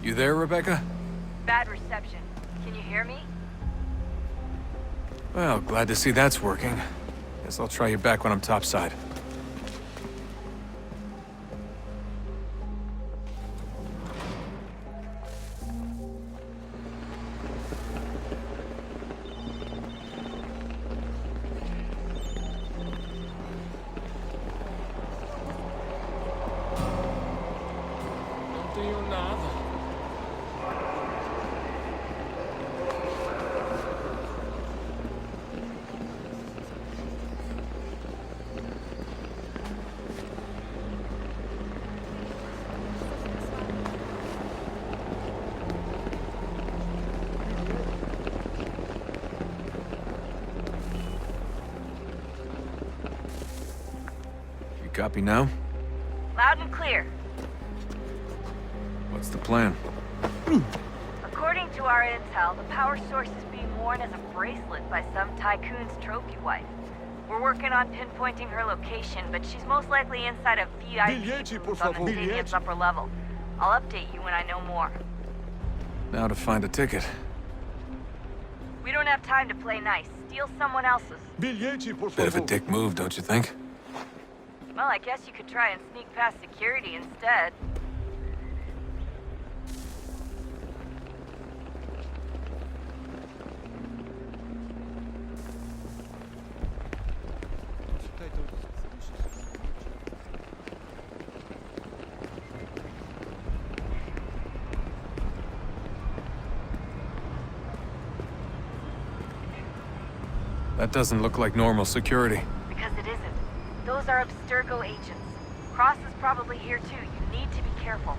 You there, Rebecca? Bad reception. Can you hear me? Well, glad to see that's working. Guess I'll try you back when I'm topside. Não tenho nada. You copy now? Loud and clear. What's the plan? According to our intel, the power source is being worn as a bracelet by some tycoon's trophy wife. We're working on pinpointing her location, but she's most likely inside a VIP Bilhete, por booth on the favor. stadium's upper level. I'll update you when I know more. Now to find a ticket. We don't have time to play nice. Steal someone else's. Bilhete, por Bit of a favor. dick move, don't you think? Well, I guess you could try and sneak past security instead. That doesn't look like normal security. Because it isn't. Those are Abstergo agents. Cross is probably here too. You need to be careful.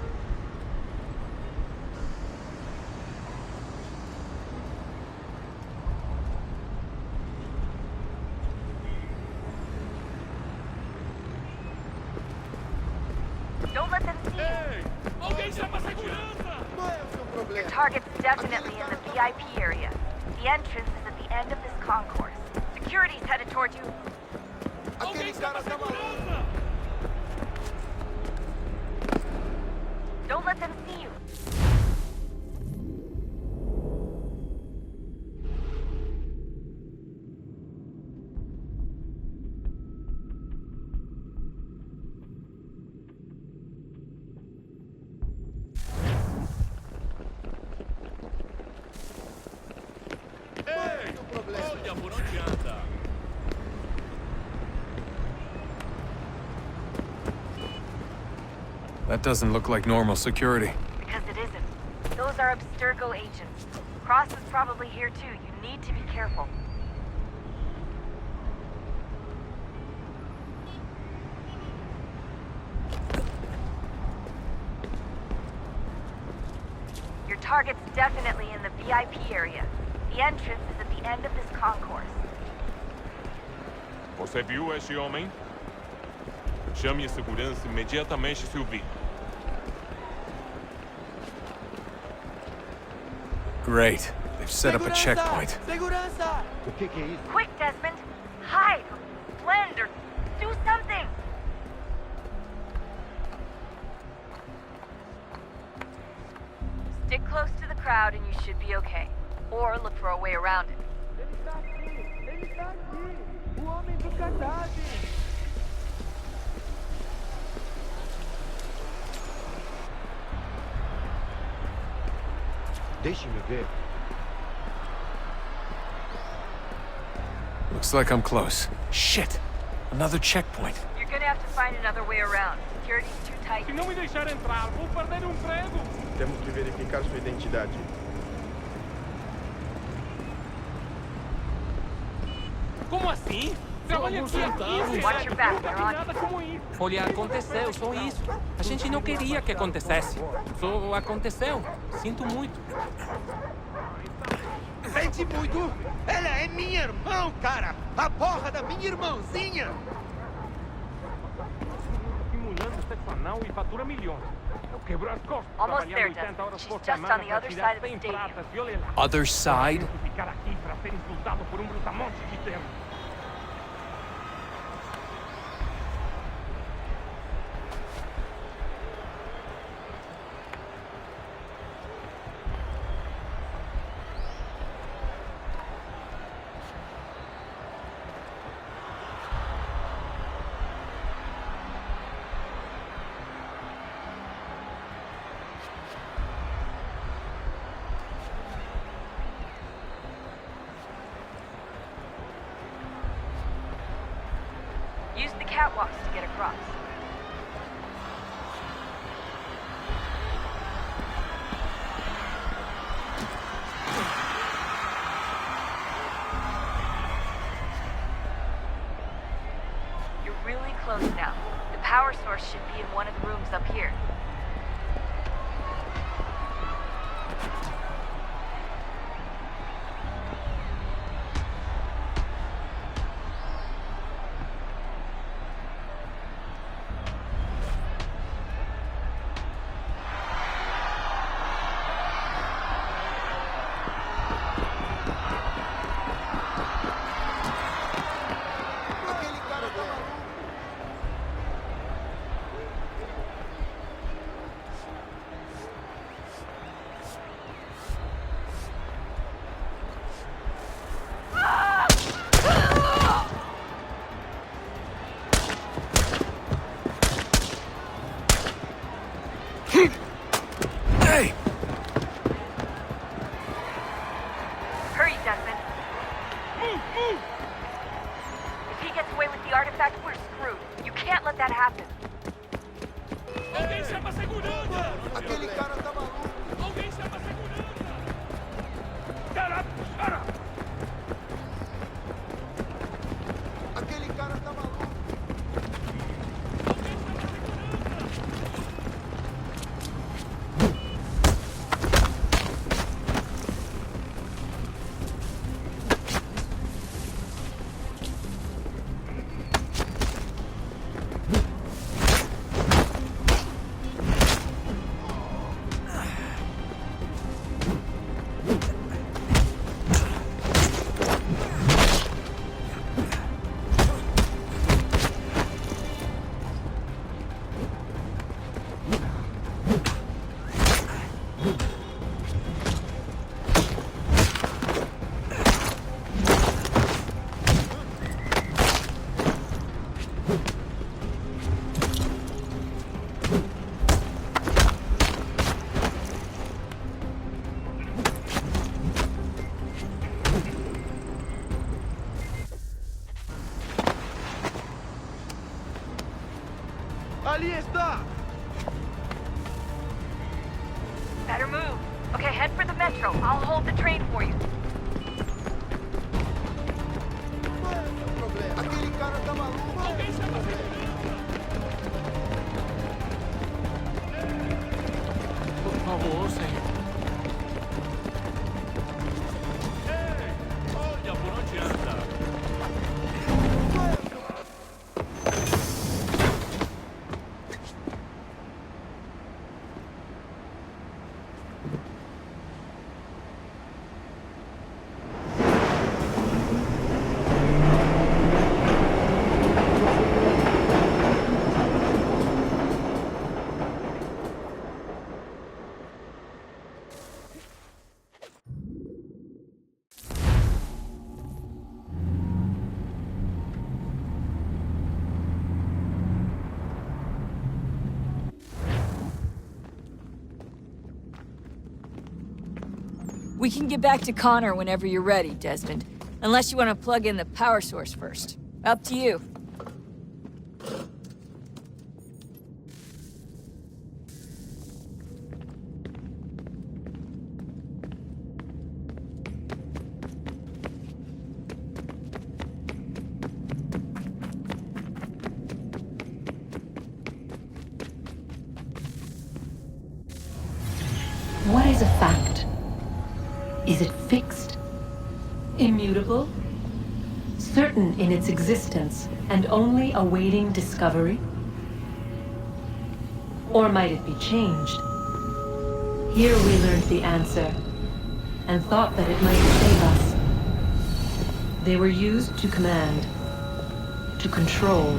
Don't let them see you. Ei! Alguém chama a segurança! Qual é o seu Your problema? target's definitely in the VIP area. The entrance is at the end of this concourse. Security's headed towards you. Aquele cara tá maluco. Don't let them see you. Ei! O problema. Olha, por onde anda? That doesn't look like normal security. Because it isn't. Those are Abstergo agents. Cross is probably here too. You need to be careful. Your target's definitely in the VIP area. The entrance is at the end of this concourse. Você viu este homem? Chame a segurança imediatamente se o vir. Great. They've set up a checkpoint. Segurança! O que é isso? Quick, Desmond! Hide! Blend or do something! Stick close to the crowd and you should be okay. Or look for a way around it. Ele está aqui! Ele está aqui! O homem do cadáver! Deixe-me ver. Looks like I'm close. Shit! Another checkpoint. You're gonna have to find another way around. Security's too tight. Se não me deixar entrar, vou perder um emprego! Temos que verificar sua identidade. Como assim? Trabalhei aqui há 15 Watch your back, nunca vi they're on nada como isso. Olha, aconteceu, só isso. A gente não queria que acontecesse. Só aconteceu. Sinto muito. Sente muito? Ela é minha irmã, cara! A porra da minha irmãzinha! Simulando sexo anal e fatura milhões. Eu quebro as costas. Almost trabalhando there, 80 horas Dustin. por She's just semana on the other pra side of the tirar 100 stadium. pratas e olha lá. Other side? Tenho que ficar aqui pra ser insultado por brutamonte de tempo. catwalks to get across. You're really close now. The power source should be in one of the rooms up here. Hey! Hurry, Desmond. Move! If he gets away with the artifact, we're screwed. You can't let that happen. Alguém chama a segurança! Aquele cara tá maluco. Alguém chama a segurança! Caraca, para! Aquele cara tá maluco. Alguém chama a segurança! Ali está! Better move. Okay, head for the metro. I'll hold the train for you. Qual é o seu problema? Aquele cara tá maluco. Alguém chama a segurança! Por favor, senhor. Ei, olha por onde anda! We can get back to Connor whenever you're ready, Desmond. Unless you want to plug in the power source first. Up to you. What is a fact? Is it fixed? Immutable? Certain in its existence and only awaiting discovery? Or might it be changed? Here we learned the answer and thought that it might save us. They were used to command, to control,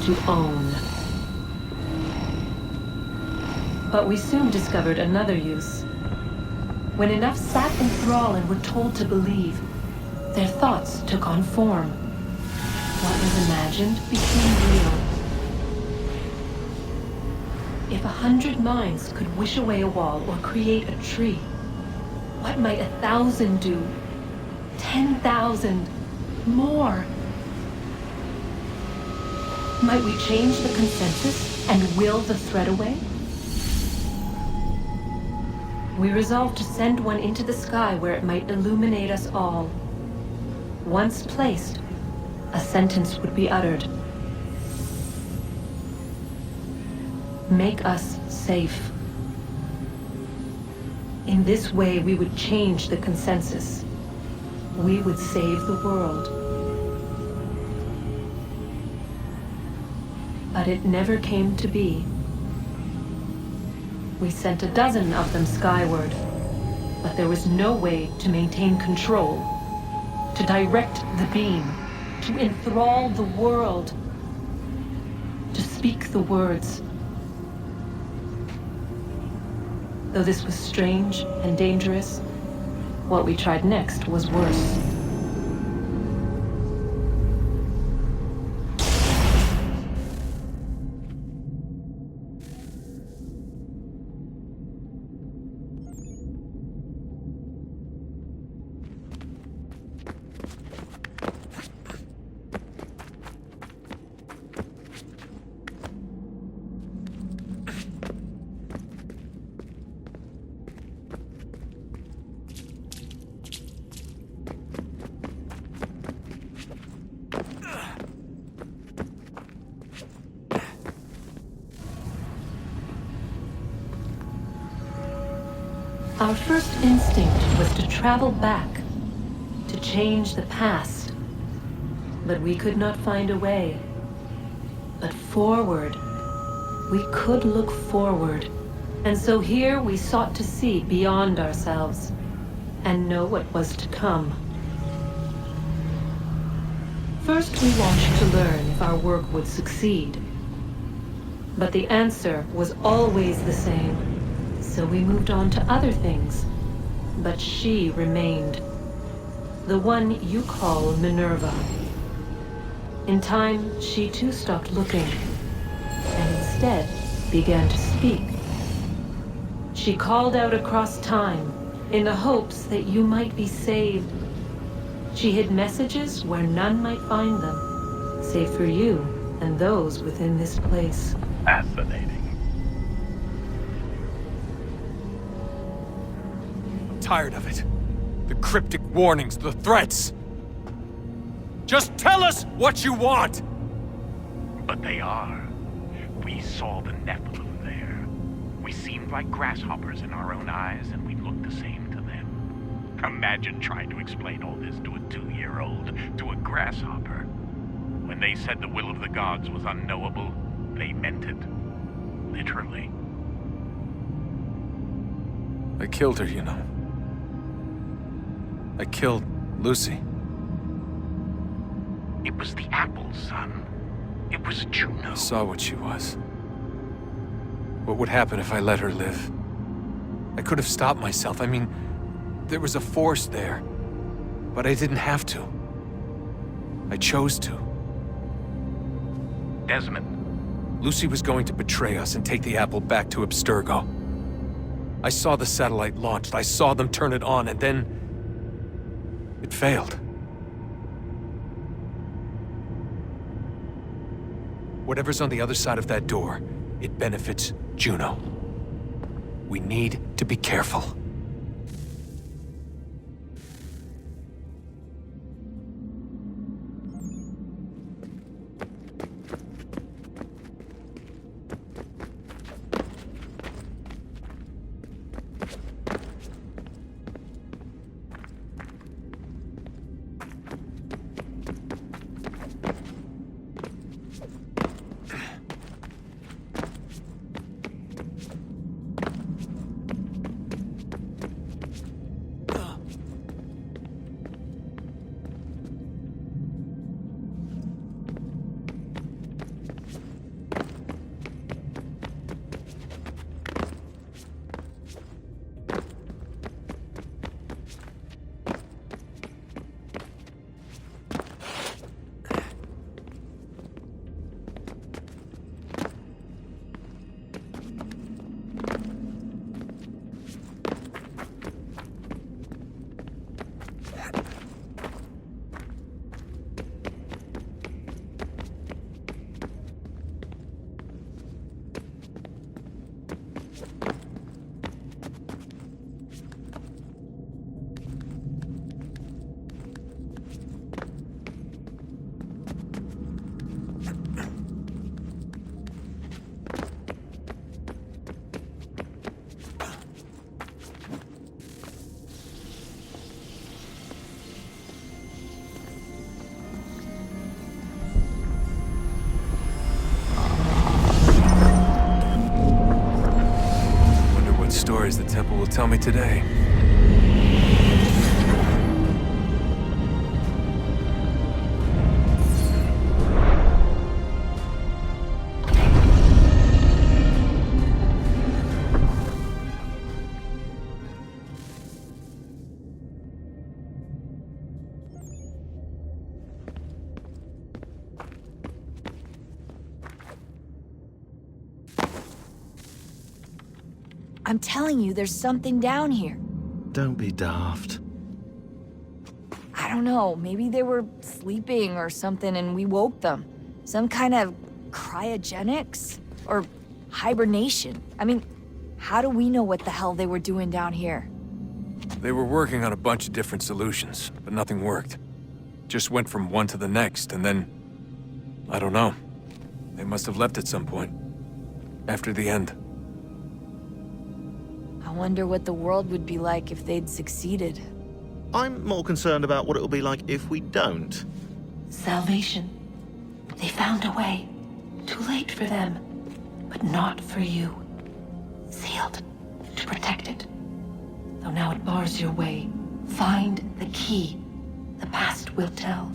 to own. But we soon discovered another use. When enough sat in thrall and were told to believe, their thoughts took on form. What was imagined became real. If 100 minds could wish away a wall or create a tree, what might 1,000 do? 10,000? More? Might we change the consensus and will the threat away? We resolved to send one into the sky where it might illuminate us all. Once placed, a sentence would be uttered. Make us safe. In this way, we would change the consensus. We would save the world. But it never came to be. We sent a dozen of them skyward, but there was no way to maintain control, to direct the beam, to enthrall the world, to speak the words. Though this was strange and dangerous, what we tried next was worse. Our first instinct was to travel back, to change the past. But we could not find a way. But forward, we could look forward. And so here we sought to see beyond ourselves and know what was to come. First, we watched to learn if our work would succeed. But the answer was always the same. So we moved on to other things. But she remained. The one you call Minerva. In time, she too stopped looking, and instead began to speak. She called out across time, in the hopes that you might be saved. She hid messages where none might find them, save for you and those within this place. Fascinating. Tired of it. The cryptic warnings, the threats. Just tell us what you want! But they are. We saw the Nephilim there. We seemed like grasshoppers in our own eyes, and we looked the same to them. Imagine trying to explain all this to a 2-year-old, to a grasshopper. When they said the will of the gods was unknowable, they meant it. Literally. I killed her, you know. I killed Lucy. It was the apple, son. It was Juno. I saw what she was. What would happen if I let her live? I could have stopped myself. I mean, there was a force there. But I didn't have to. I chose to. Desmond. Lucy was going to betray us and take the apple back to Abstergo. I saw the satellite launched. I saw them turn it on, and then it failed. Whatever's on the other side of that door, it benefits Juno. We need to be careful. stories the temple will tell me today. I'm telling you, there's something down here. Don't be daft. I don't know, maybe they were sleeping or something and we woke them. Some kind of cryogenics? Or hibernation. I mean, how do we know what the hell they were doing down here? They were working on a bunch of different solutions, but nothing worked. Just went from one to the next, and then... I don't know. They must have left at some point. After the end. I wonder what the world would be like if they'd succeeded. I'm more concerned about what it'll be like if we don't. Salvation. They found a way. Too late for them, but not for you. Sealed to protect it. Though now it bars your way. Find the key. The past will tell.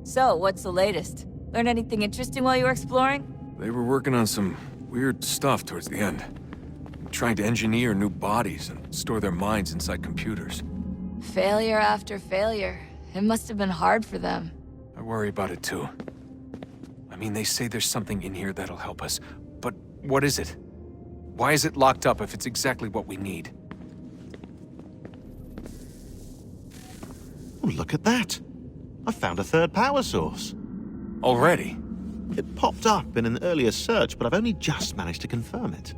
So, what's the latest? Learn anything interesting while you were exploring? They were working on some weird stuff towards the end. Trying to engineer new bodies and store their minds inside computers. Failure after failure. It must have been hard for them. I worry about it too. I mean, they say there's something in here that'll help us, but what is it? Why is it locked up if it's exactly what we need? Oh, look at that. I found a third power source. Already? It popped up in an earlier search, but I've only just managed to confirm it.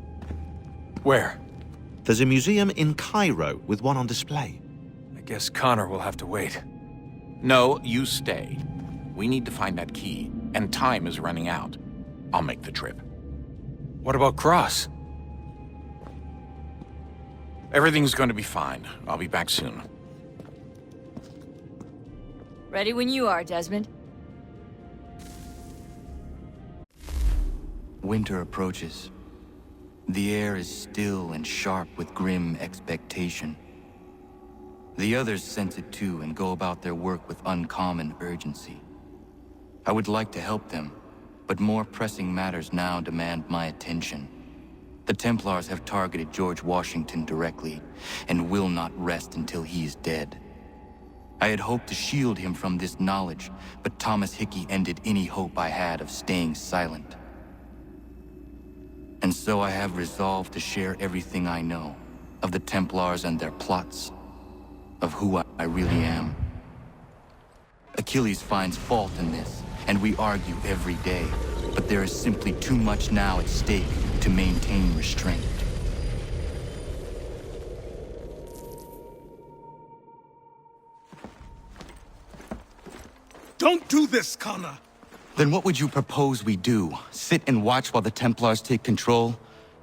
Where? There's a museum in Cairo with one on display. I guess Connor will have to wait. No, you stay. We need to find that key, and time is running out. I'll make the trip. What about Cross? Everything's going to be fine. I'll be back soon. Ready when you are, Desmond. Winter approaches. The air is still and sharp with grim expectation. The others sense it too and go about their work with uncommon urgency. I would like to help them, but more pressing matters now demand my attention. The Templars have targeted George Washington directly, and will not rest until he is dead. I had hoped to shield him from this knowledge, but Thomas Hickey ended any hope I had of staying silent. And so I have resolved to share everything I know, of the Templars and their plots, of who I really am. Achilles finds fault in this, and we argue every day, but there is simply too much now at stake to maintain restraint. Don't do this, Connor. Then what would you propose we do? Sit and watch while the Templars take control?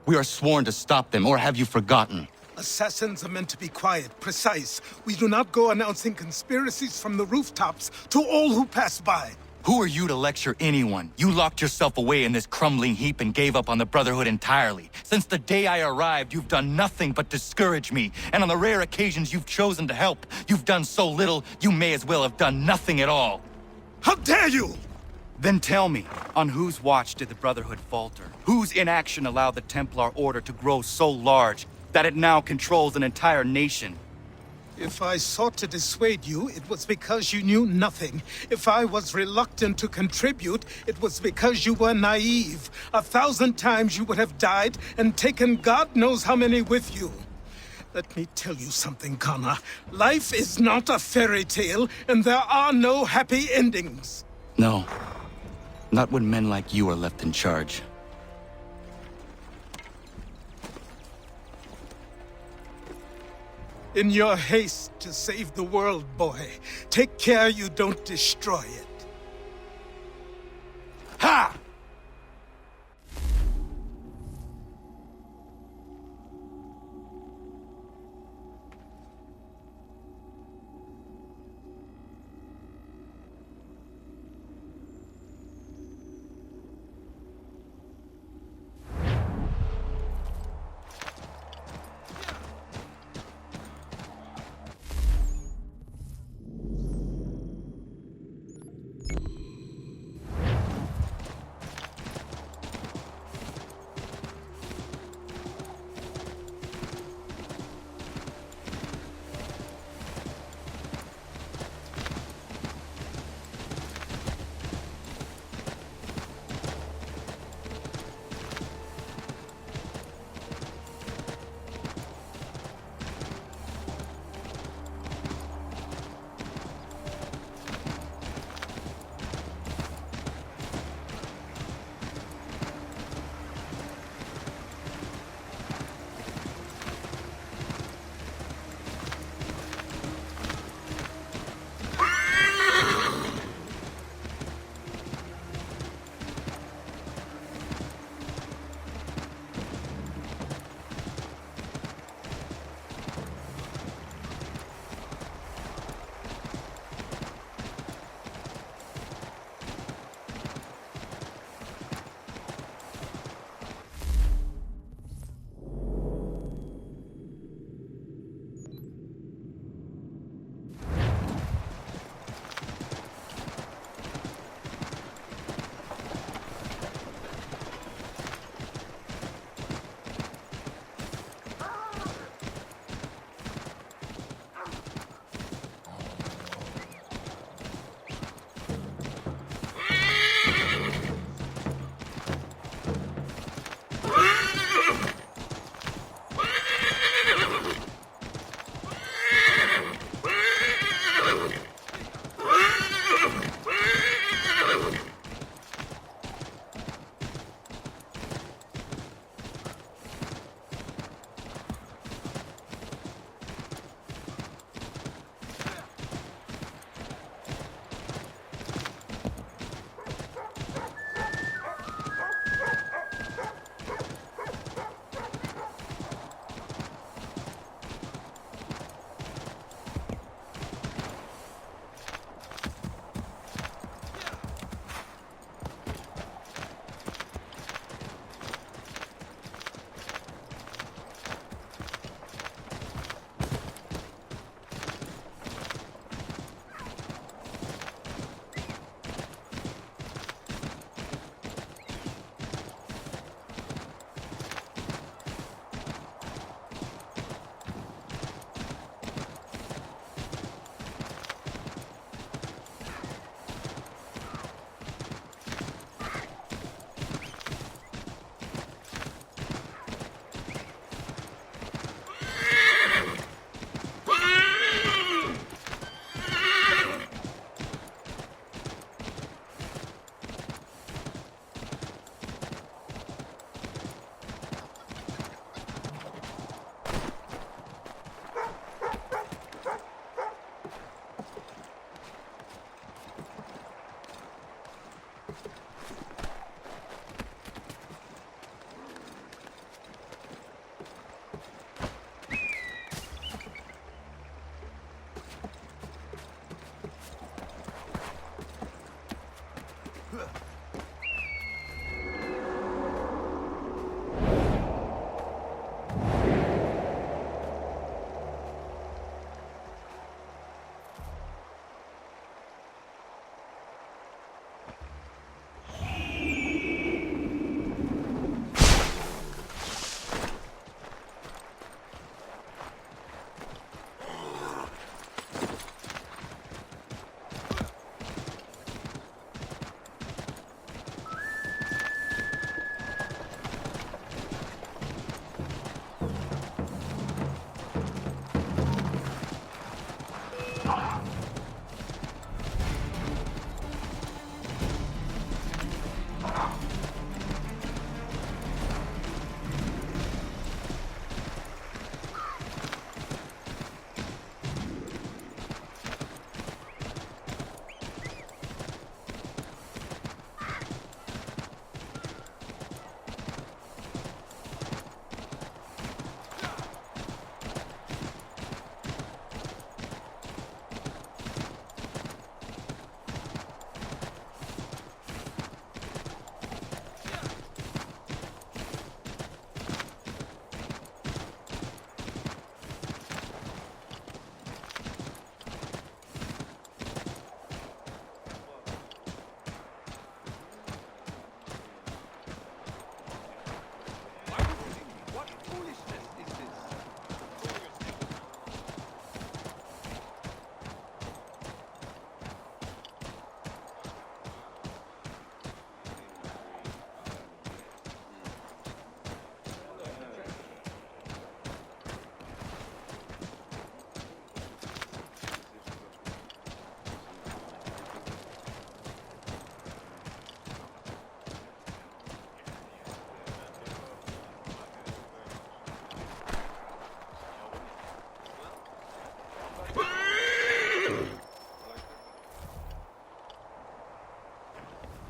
We are sworn to stop them, or have you forgotten? Assassins are meant to be quiet, precise. We do not go announcing conspiracies from the rooftops to all who pass by. Who are you to lecture anyone? You locked yourself away in this crumbling heap and gave up on the Brotherhood entirely. Since the day I arrived, you've done nothing but discourage me. And on the rare occasions you've chosen to help, you've done so little, you may as well have done nothing at all. How dare you! Then tell me, on whose watch did the Brotherhood falter? Whose inaction allowed the Templar Order to grow so large that it now controls an entire nation? If I sought to dissuade you, it was because you knew nothing. If I was reluctant to contribute, it was because you were naive. 1,000 times you would have died and taken God knows how many with you. Let me tell you something, Connor. Life is not a fairy tale, and there are no happy endings. No. Not when men like you are left in charge. In your haste to save the world, boy, take care you don't destroy it. Ha!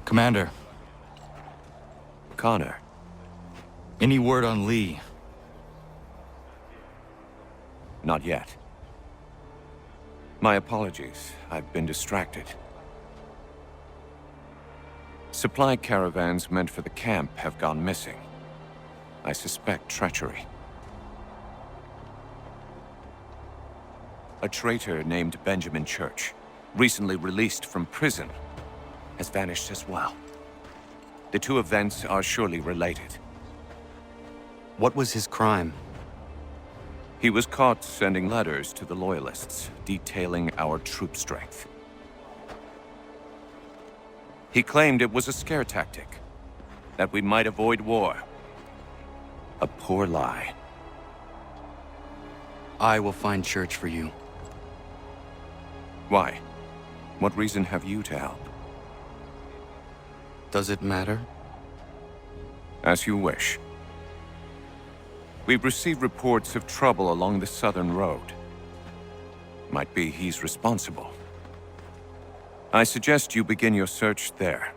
Commander, Connor. any word on Lee? Not yet. My apologies. I've been distracted. Supply caravans meant for the camp have gone missing. I suspect treachery. A traitor named Benjamin Church, recently released from prison, has vanished as well. The two events are surely related. What was his crime? He was caught sending letters to the Loyalists, detailing our troop strength. He claimed it was a scare tactic, that we might avoid war. A poor lie. I will find Church for you. Why? What reason have you to help? Does it matter? As you wish. We've received reports of trouble along the southern road. Might be he's responsible. I suggest you begin your search there.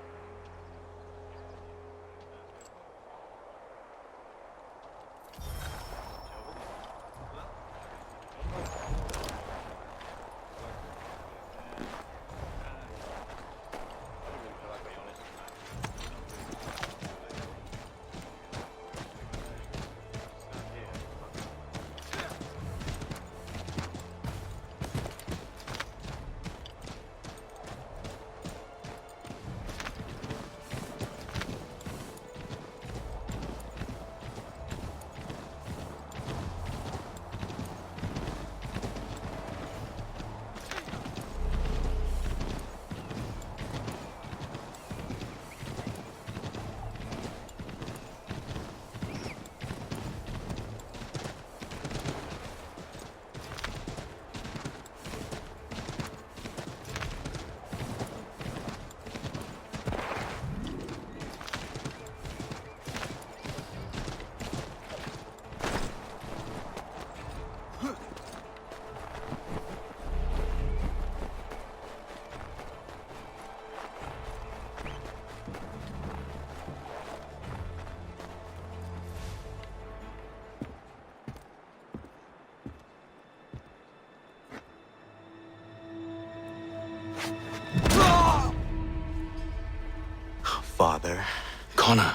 Father. Connor,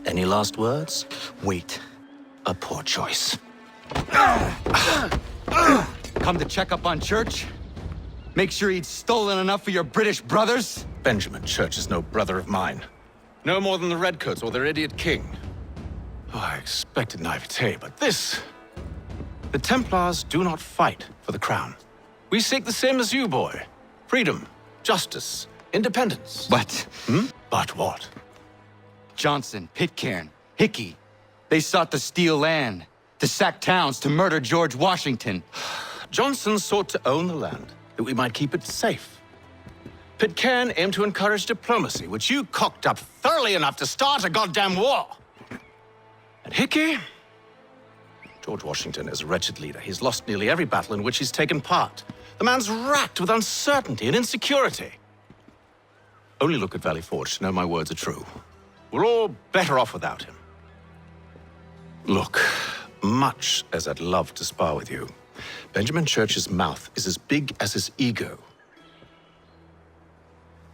any last words? Wait. A poor choice. Come to check up on Church? Make sure he'd stolen enough for your British brothers? Benjamin Church is no brother of mine. No more than the Redcoats or their idiot king. Oh, I expected naivete, but this... The Templars do not fight for the crown. We seek the same as you, boy. Freedom, justice, independence. But... But what? Johnson, Pitcairn, Hickey, they sought to steal land, to sack towns, to murder George Washington. Johnson sought to own the land, that we might keep it safe. Pitcairn aimed to encourage diplomacy, which you cocked up thoroughly enough to start a goddamn war. And Hickey? George Washington is a wretched leader. He's lost nearly every battle in which he's taken part. The man's racked with uncertainty and insecurity. Only look at Valley Forge to know my words are true. We're all better off without him. Look, much as I'd love to spar with you, Benjamin Church's mouth is as big as his ego.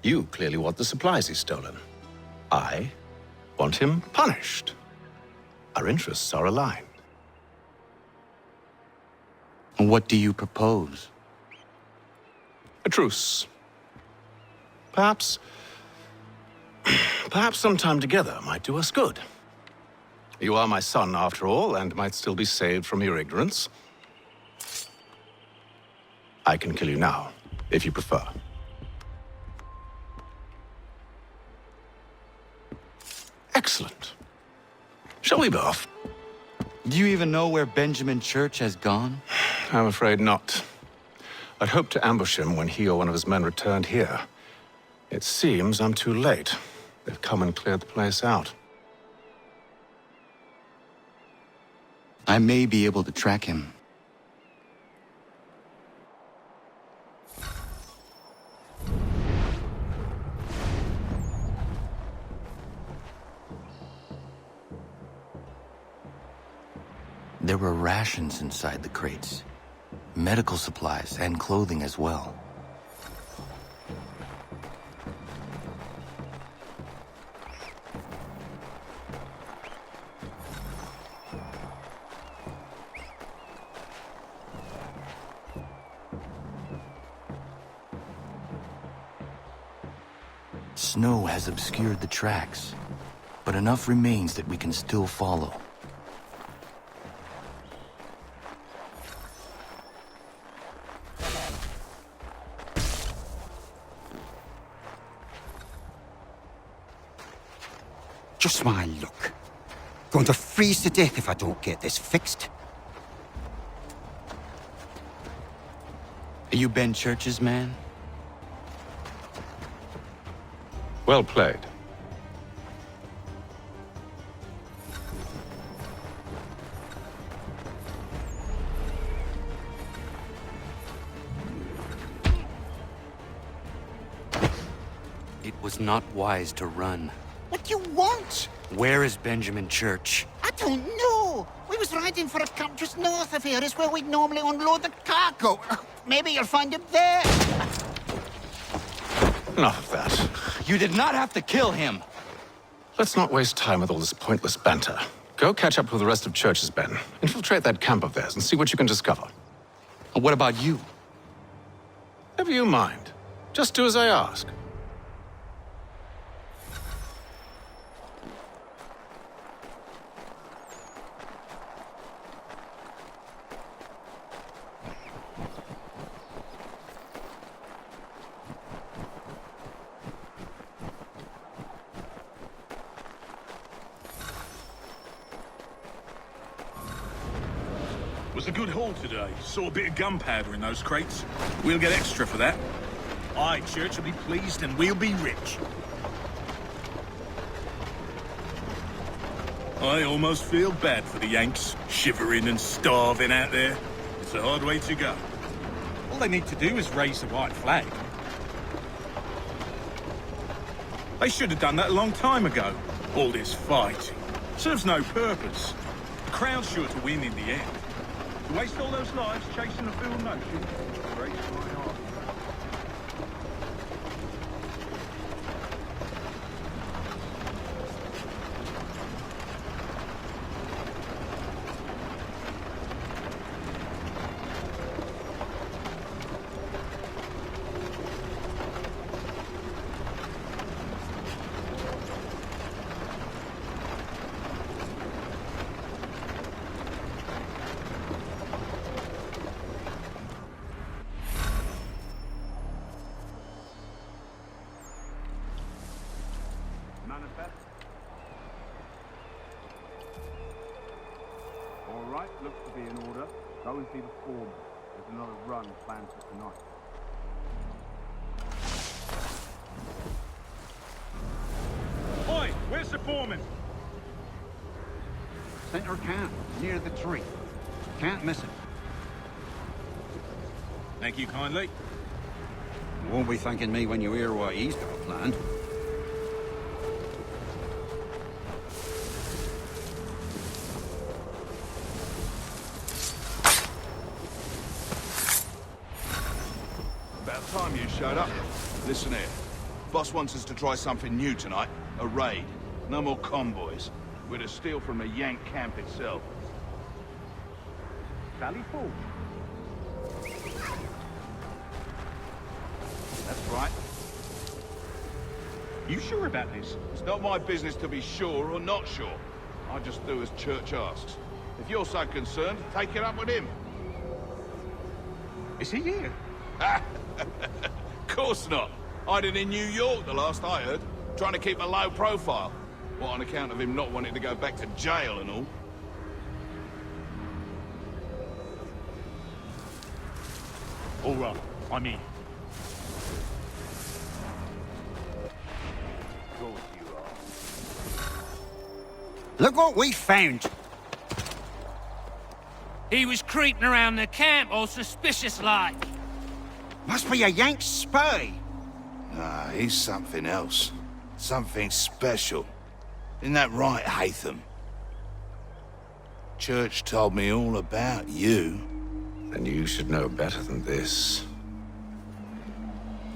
You clearly want the supplies he's stolen. I want him punished. Our interests are aligned. What do you propose? A truce. Perhaps some time together might do us good. You are my son, after all, and might still be saved from your ignorance. I can kill you now, if you prefer. Excellent. Shall we be off? Do you even know where Benjamin Church has gone? I'm afraid not. I'd hoped to ambush him when he or one of his men returned here. It seems I'm too late. They've come and cleared the place out. I may be able to track him. There were rations inside the crates, medical supplies and clothing as well. Snow has obscured the tracks, but enough remains that we can still follow. Just my luck. Going to freeze to death if I don't get this fixed. Are you Ben Church's man? Well played. It was not wise to run. What do you want? Where is Benjamin Church? I don't know. We was riding for a camp just north of here. Is where we'd normally unload the cargo. Maybe you'll find him there. Enough of that. You did not have to kill him! Let's not waste time with all this pointless banter. Go catch up with the rest of Church's men. Infiltrate that camp of theirs and see what you can discover. And what about you? Never you mind. Just do as I ask. Was a good haul today. Saw a bit of gunpowder in those crates. We'll get extra for that. Aye, Church will be pleased and we'll be rich. I almost feel bad for the Yanks, shivering and starving out there. It's a hard way to go. All they need to do is raise the white flag. They should have done that a long time ago. All this fighting serves no purpose. The Crown's sure to win in the end. To waste all those lives chasing a fool notion breaks my heart. All right, looks to be in order. Go and see the foreman. There's another run planned for tonight. Oi, where's the foreman? Center camp, near the tree. Can't miss it. Thank you kindly. You won't be thanking me when you hear what he's got planned. About time you showed up. Listen here. Boss wants us to try something new tonight. A raid. No more convoys. We're to steal from the Yank camp itself. Sally Falls. That's right. You sure about this? It's not my business to be sure or not sure. I just do as Church asks. If you're so concerned, take it up with him. Is he here? Course not. Hiding in New York, the last I heard. Trying to keep a low profile. What, on account of him not wanting to go back to jail and all? All right, I'm in. Look what we found. He was creeping around the camp all suspicious-like. Must be a Yank spy. Nah, he's something else. Something special. Isn't that right, Hatham? Church told me all about you. Then you should know better than this.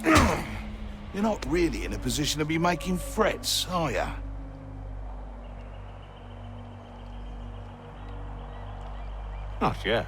You're not really in a position to be making threats, are ya? Not yet.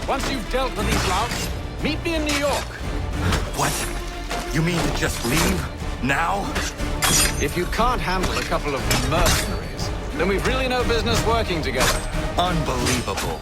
Once you've dealt with these louts, meet me in New York. What? You mean to just leave? Now? If you can't handle a couple of mercenaries, then we've really no business working together. Unbelievable.